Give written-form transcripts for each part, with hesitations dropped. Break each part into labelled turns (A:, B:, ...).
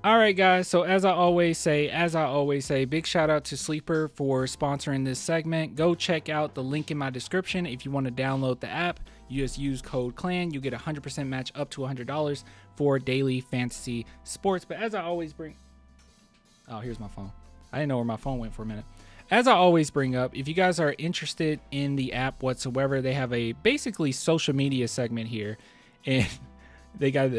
A: All right, guys. So as I always say, big shout out to Sleeper for sponsoring this segment. Go check out the link in my description if you want to download the app. You just use code CLAN. You get a 100% match up to $100 for daily fantasy sports. But as I always bring, oh, here's my phone. I didn't know where my phone went for a minute. As I always bring up, if you guys are interested in the app whatsoever, they have a basically social media segment here, and they got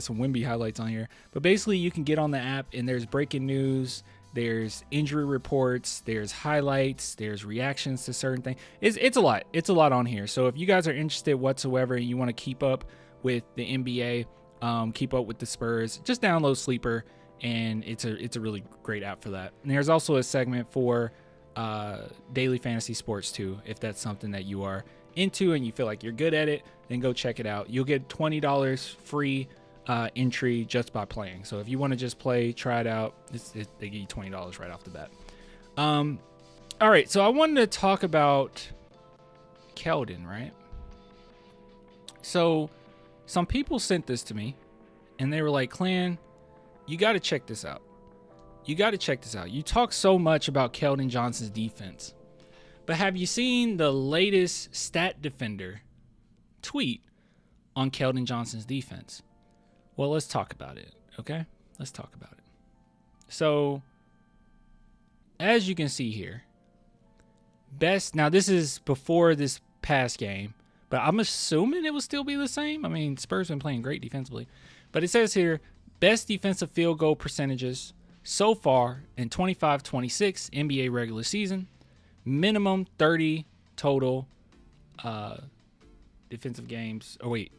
A: some Wimby highlights on here. But basically, you can get on the app and there's breaking news, there's injury reports, there's highlights, there's reactions to certain things. It's a lot. It's a lot on here. So if you guys are interested whatsoever and you want to keep up with the NBA, keep up with the Spurs, just download Sleeper, and it's a really great app for that. And there's also a segment for daily fantasy sports too, if that's something that you are into and you feel like you're good at it, then go check it out. You'll get $20 free entry just by playing. So if you want to just play, try it out, they give you $20 right off the bat. All right, so I wanted to talk about Keldon, right? So some people sent this to me and they were like, Clan, you got to check this out. You got to check this out. You talk so much about Keldon Johnson's defense, but have you seen the latest Stat Defender tweet on Keldon Johnson's defense? Well, let's talk about it, okay? Let's talk about it. So, as you can see here, now this is before this past game, but I'm assuming it will still be the same. I mean, Spurs been playing great defensively. But it says here, best defensive field goal percentages so far in 25-26 NBA regular season. Minimum 30 total defensive games. Oh, wait.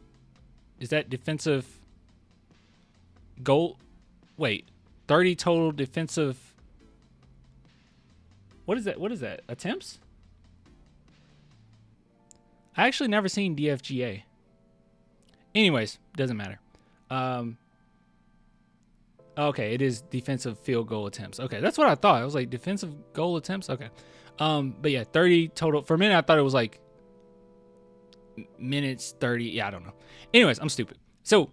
A: Is that defensive goal? Wait. 30 total defensive. What is that? What is that? Attempts? I actually never seen DFGA. Anyways, doesn't matter. Okay, it is defensive field goal attempts. Okay, that's what I thought. I was like, defensive goal attempts? Okay. But yeah, 30 total. For a minute, I thought it was like minutes, 30. Yeah, I don't know. Anyways, I'm stupid. So,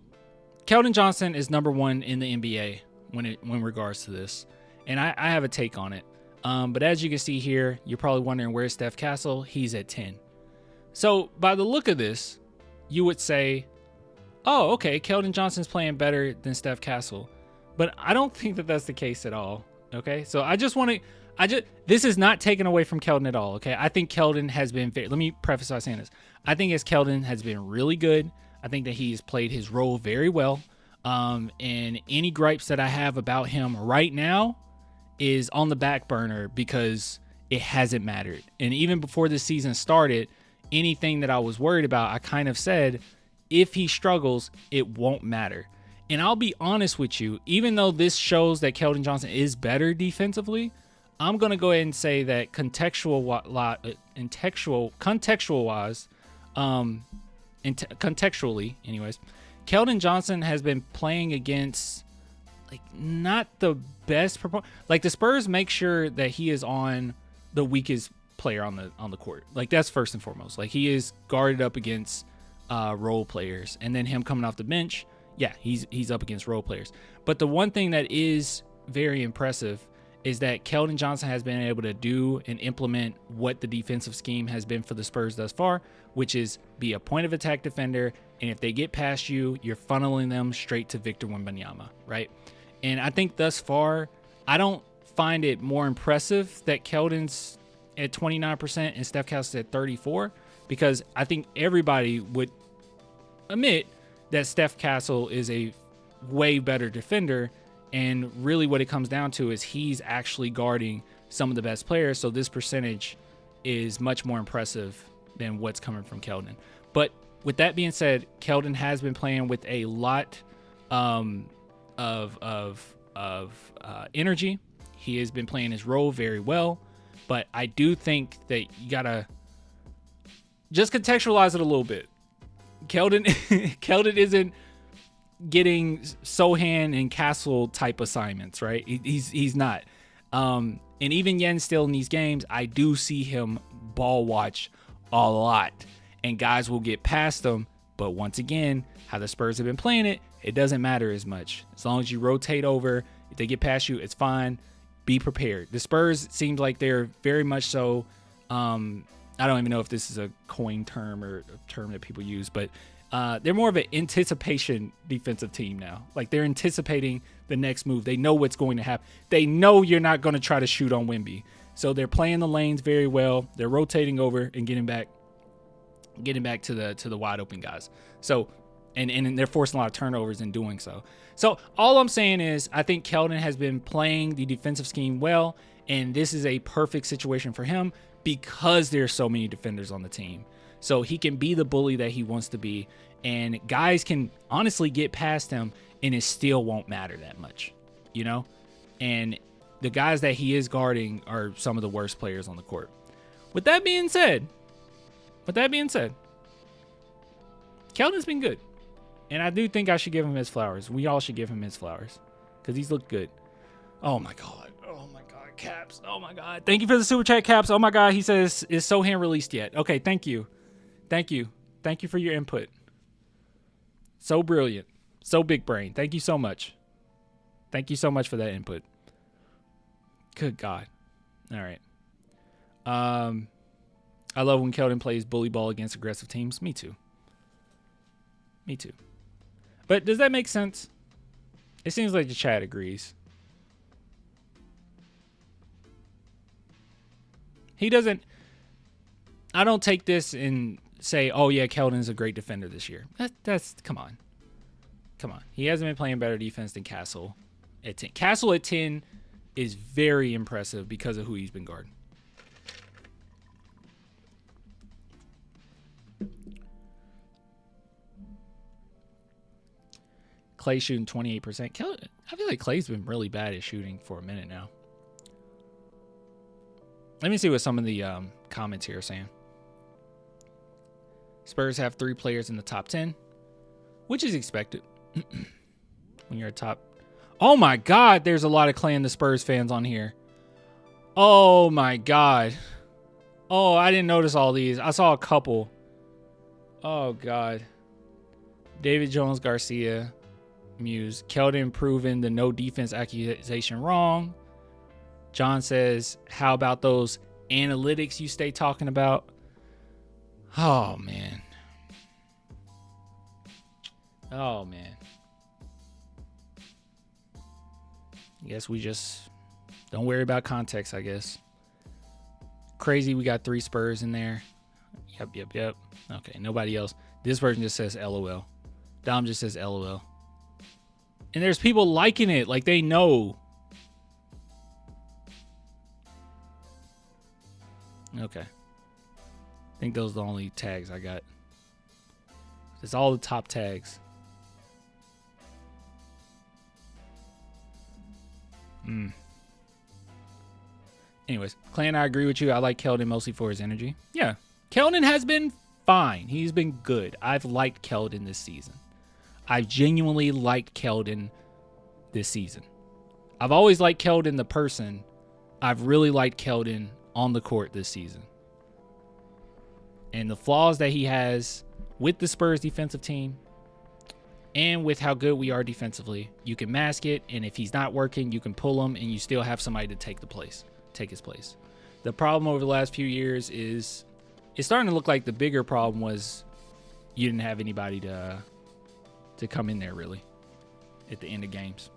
A: Keldon Johnson is number one in the NBA when regards to this. And I have a take on it. But as you can see here, you're probably wondering where's Steph Castle? He's at 10. So, by the look of this, you would say, oh, okay, Keldon Johnson's playing better than Steph Castle. But I don't think that that's the case at all. Okay, so this is not taken away from Keldon at all. Okay, I think Keldon has been let me preface by saying this. I think Keldon has been really good. I think that he's played his role very well. And any gripes that I have about him right now is on the back burner because it hasn't mattered. And even before the season started, anything that I was worried about, I kind of said, if he struggles, it won't matter. And I'll be honest with you, even though this shows that Keldon Johnson is better defensively, I'm going to go ahead and say that contextually, anyways, Keldon Johnson has been playing against like not the best like the Spurs make sure that he is on the weakest player on the court. Like that's first and foremost. Like he is guarded up against role players, and then him coming off the bench, yeah, he's up against role players. But the one thing that is very impressive is that Keldon Johnson has been able to do and implement what the defensive scheme has been for the Spurs thus far, which is be a point of attack defender, and if they get past you, you're funneling them straight to Victor Wembanyama, right? And I think thus far, I don't find it more impressive that Keldon's at 29% and Steph Castle's at 34%, because I think everybody would admit that Steph Castle is a way better defender, and really what it comes down to is he's actually guarding some of the best players, so this percentage is much more impressive than what's coming from Keldon. But with that being said, Keldon has been playing with a lot of energy. He has been playing his role very well, but I do think that you gotta just contextualize it a little bit. Keldon isn't getting Sohan and Castle type assignments, right? He's not. And even Yen still in these games, I do see him ball watch a lot, and guys will get past him But once again, how the Spurs have been playing it, it doesn't matter as much. As long as you rotate over, if they get past you, it's fine. Be prepared. The Spurs seems like they're very much so, I don't even know if this is a coin term or a term that people use, but they're more of an anticipation defensive team now. Like, they're anticipating the next move. They know what's going to happen. They know you're not going to try to shoot on Wemby. So they're playing the lanes very well. They're rotating over and getting back to the wide open guys. So and they're forcing a lot of turnovers in doing so. So all I'm saying is I think Keldon has been playing the defensive scheme well, and this is a perfect situation for him because there's so many defenders on the team. So he can be the bully that he wants to be, and guys can honestly get past him and it still won't matter that much, you know? And the guys that he is guarding are some of the worst players on the court. With that being said, Keldon's been good. And I do think I should give him his flowers. We all should give him his flowers because he's looked good. Oh, my God. Oh, my God. Caps. Oh, my God. Thank you for the super chat, Caps. Oh, my God. He says, is Sohan released yet? Okay, thank you. Thank you. Thank you for your input. So brilliant. So big brain. Thank you so much. Thank you so much for that input. Good God. All right. I love when Keldon plays bully ball against aggressive teams. Me too. Me too. But does that make sense? It seems like the chat agrees. He doesn't. I don't take this and say, oh, yeah, Keldon's a great defender this year. That's come on. Come on. He hasn't been playing better defense than Castle at 10. Castle at 10 is very impressive because of who he's been guarding. Clay shooting 28%. I feel like Clay's been really bad at shooting for a minute now. Let me see what some of the comments here are saying. Spurs have 3 players in the top 10, which is expected when you're a top. Oh, my God. There's a lot of Clay and the Spurs fans on here. Oh, my God. Oh, I didn't notice all these. I saw a couple. Oh, God. David Jones Garcia. Muse. Keldon proving the no defense accusation wrong. John says, how about those analytics you stay talking about? Oh, man. Oh, man. I guess we just don't worry about context, I guess. Crazy, we got 3 Spurs in there. Yep. Okay, nobody else. This version just says LOL. Dom just says LOL. And there's people liking it, like they know. Okay. I think those are the only tags I got. It's all the top tags. Anyways, Clay and I agree with you. I like Keldon mostly for his energy. Yeah. Keldon has been fine. He's been good. I've liked Keldon this season. I've genuinely liked Keldon this season. I've always liked Keldon the person. I've really liked Keldon on the court this season. And the flaws that he has with the Spurs defensive team and with how good we are defensively, you can mask it. And if he's not working, you can pull him and you still have somebody to take his place. The problem over the last few years is it's starting to look like the bigger problem was you didn't have anybody to come in there really at the end of games.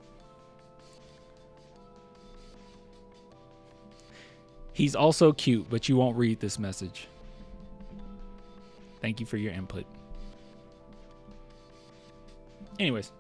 A: He's also cute, but you won't read this message. Thank you for your input. Anyways,